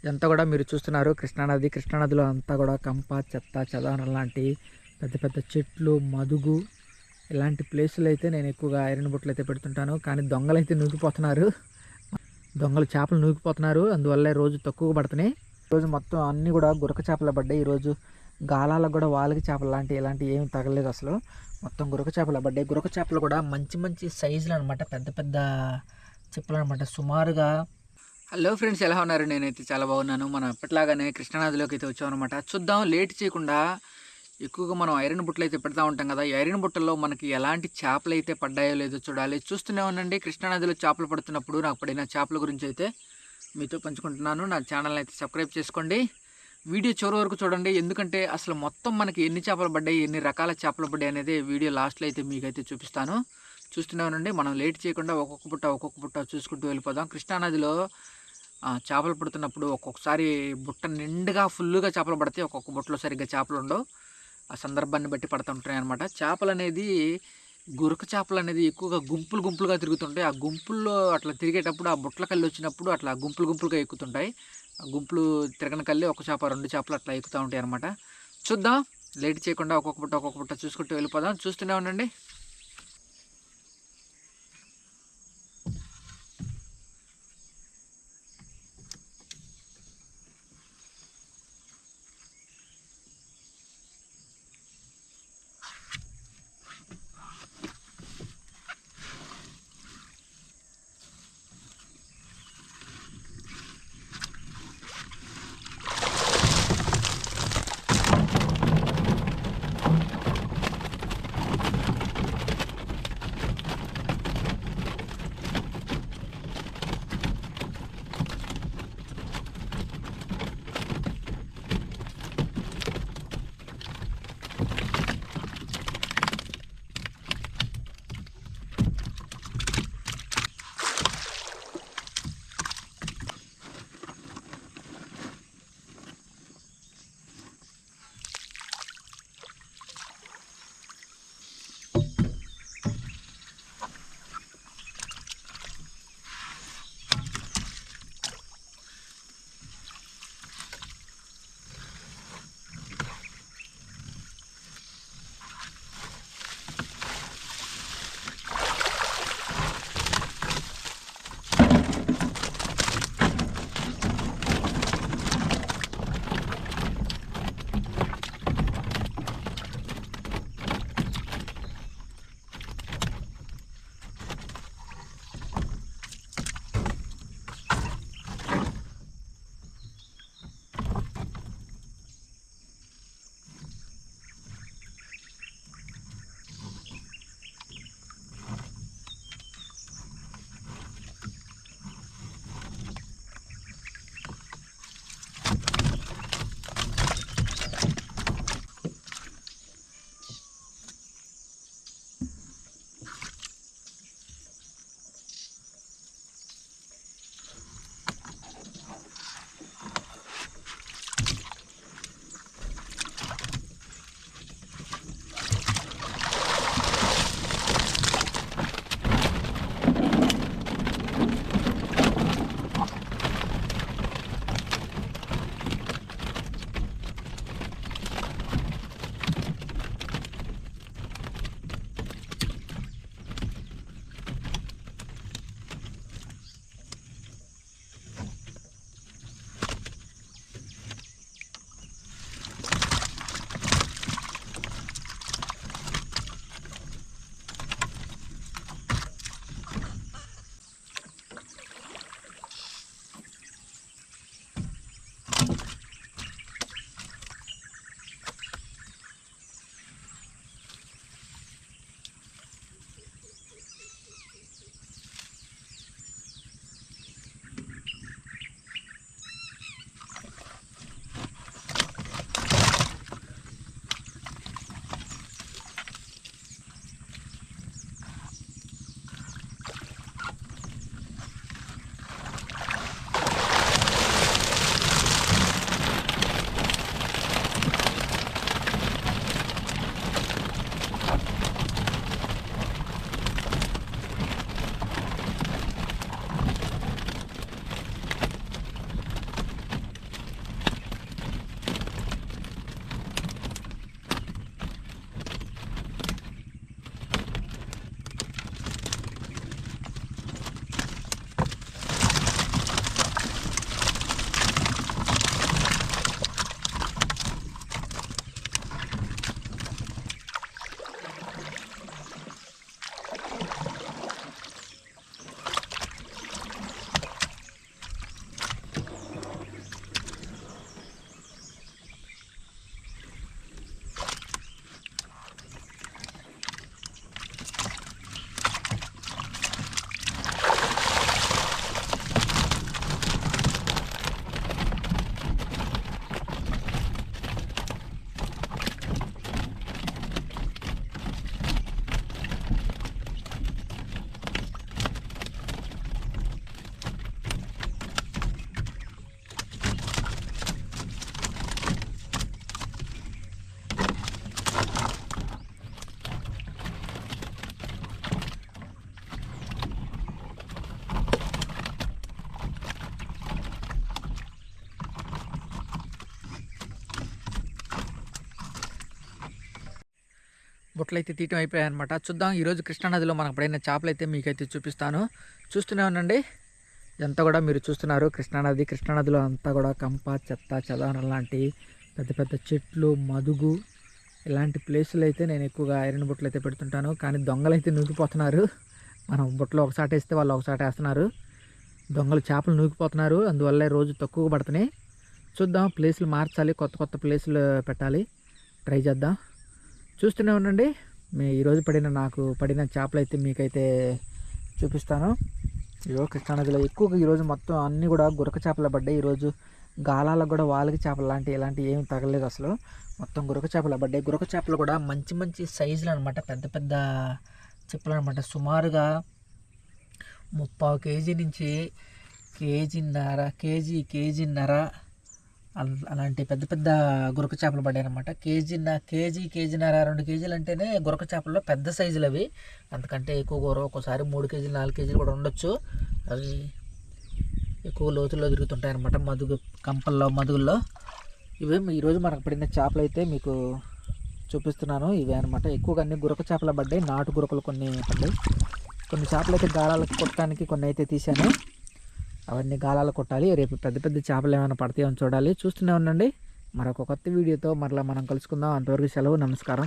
ఇదంతా కూడా మీరు చూస్తున్నారు కృష్ణానది. కృష్ణానదిలో అంతా కూడా కంప, చెత్త, చెదారం లాంటి పెద్ద పెద్ద చెట్లు, మదుగు ఇలాంటి ప్లేసులు అయితే నేను ఎక్కువగా ఐరన్ బుట్టలు అయితే పెడుతుంటాను. కానీ దొంగలైతే నూకిపోతున్నారు. దొంగలు చేపలు నూకిపోతున్నారు. అందువల్లే రోజు తక్కువగా పడుతున్నాయి. ఈరోజు మొత్తం అన్నీ కూడా గురక చేపలు పడ్డాయి. ఈరోజు గాలాలకు కూడా వాలికి చేపలు లాంటి ఇలాంటివి ఏమి తగలేదు అసలు. మొత్తం గురక చేపలు పడ్డాయి. గురక చేపలు కూడా మంచి మంచి సైజులు అనమాట, పెద్ద పెద్ద చెప్పులు అనమాట. సుమారుగా హలో ఫ్రెండ్స్, ఎలా ఉన్నారు? నేనైతే చాలా బాగున్నాను. మనం ఎప్పటిలాగానే కృష్ణానదిలోకి అయితే వచ్చామన్నమాట. చూద్దాం, లేట్ చేయకుండా. ఎక్కువగా మనం ఐరన్ బుట్టలు అయితే పెడతా ఉంటాం కదా. ఈ ఐరన్ బుట్టల్లో మనకి ఎలాంటి చేపలు అయితే పడ్డాయో లేదో చూడాలి. చూస్తూనే ఉండండి. కృష్ణానదిలో చేపలు పడుతున్నప్పుడు నాకు పడిన చేపల గురించి అయితే మీతో పంచుకుంటున్నాను. నా ఛానల్ అయితే సబ్స్క్రైబ్ చేసుకోండి. వీడియో చివరి వరకు చూడండి. ఎందుకంటే అసలు మొత్తం మనకి ఎన్ని చేపలు పడ్డాయి, ఎన్ని రకాల చేపలు పడ్డాయి అనేది వీడియో లాస్ట్లో అయితే మీకైతే చూపిస్తాను. చూస్తూనే ఉండండి. మనం లేట్ చేయకుండా ఒక్కొక్క బుట్ట చూసుకుంటూ వెళ్ళిపోదాం. కృష్ణానదిలో చేపలు పడుతున్నప్పుడు ఒక్కొక్కసారి బుట్ట నిండుగా ఫుల్గా చేపలు పడతాయి, ఒక్కొక్క బుట్టలో సరిగ్గా చేపలు ఉండవు. ఆ సందర్భాన్ని బట్టి పడుతుంటాయి అనమాట. చేపలు అనేది, గురక చేపలు అనేది ఎక్కువగా గుంపులుగా తిరుగుతుంటాయి. ఆ గుంపుల్లో అట్లా తిరిగేటప్పుడు ఆ బుట్టల కళ్ళు వచ్చినప్పుడు అట్లా గుంపులుగా ఎక్కుతుంటాయి. ఆ గుంపులు తిరగని కళ్ళి ఒక చేప, రెండు చేపలు అట్లా ఎక్కుతూ ఉంటాయి అనమాట. చూద్దాం, లేట్ చేయకుండా ఒక్కొక్క బుట్ట చూసుకుంటూ వెళ్ళిపోదాం. చూస్తూనే ఉండండి. బుట్టలు అయితే తీయటం అయిపోయాయి అనమాట. చూద్దాం ఈరోజు కృష్ణానదిలో మనకు పడిన చేపలు అయితే మీకైతే చూపిస్తాను. చూస్తూనే ఉండండి. ఇదంతా కూడా మీరు చూస్తున్నారు కృష్ణానదిలో అంతా కూడా కంప, చెత్త, చెదారం లాంటి పెద్ద పెద్ద చెట్లు, మదుగు ఇలాంటి ప్లేసులు అయితే నేను ఎక్కువగా ఐరన్ బుట్టలు అయితే పెడుతుంటాను. కానీ దొంగలు అయితే నూకిపోతున్నారు. మనం బుట్టలో ఒకసారి వేస్తే వాళ్ళు ఒకసారి వేస్తున్నారు. దొంగలు చేపలు నూకిపోతున్నారు. అందువల్ల రోజు తక్కువ పడుతున్నాయి. చూద్దాం, ప్లేసులు మార్చాలి, కొత్త కొత్త ప్లేసులు పెట్టాలి, ట్రై చేద్దాం. చూస్తూనే ఉండండి. ఈరోజు నాకు పడిన చేపలు అయితే మీకైతే చూపిస్తాను. ఇగో కృష్ణానదిలో ఎక్కువగా ఈరోజు మొత్తం అన్నీ కూడా గురక చేపలు పడ్డాయి. ఈరోజు గాలాలకు కూడా వాలికి చేపలు ఇలాంటివి ఏమి తగలేదు అసలు. మొత్తం గురక చేపలు పడ్డాయి. గురక చేపలు కూడా మంచి మంచి సైజులు అనమాట, పెద్ద పెద్ద చెప్పులు అనమాట. సుమారుగా 30 కేజీ నుంచి కేజీన్నర అలాంటి పెద్ద పెద్ద గురక చేపలు పడ్డాయి అనమాట. కేజీన్నర 2 కేజీలు అంటేనే గురక చేపల్లో పెద్ద సైజులు అవి. అంతకంటే ఎక్కువ కూర ఒక్కోసారి 3 కేజీలు 4 కేజీలు కూడా ఉండొచ్చు. అవి ఎక్కువ లోతుల్లో తిరుగుతుంటాయి అనమాట, మదుగుల్లో. ఇవే ఈరోజు మనకు పడిన చేపలు అయితే మీకు చూపిస్తున్నాను. ఇవే అనమాట. ఎక్కువగా అన్ని గురక చేపలు పడ్డాయి, నాటు గురకలు కొన్ని పడ్డాయి. కొన్ని చేపలు అయితే గాలాలకు కొట్టడానికి కొన్ని అయితే తీశాను. అవన్నీ గాలాలు కొట్టాలి. రేపు పెద్ద పెద్ద చేపలు ఏమైనా పడతాయో చూడాలి. చూస్తూనే ఉండండి. మరొక కొత్త వీడియోతో మరలా మనం కలుసుకుందాం. అంతవరకు సెలవు, నమస్కారం.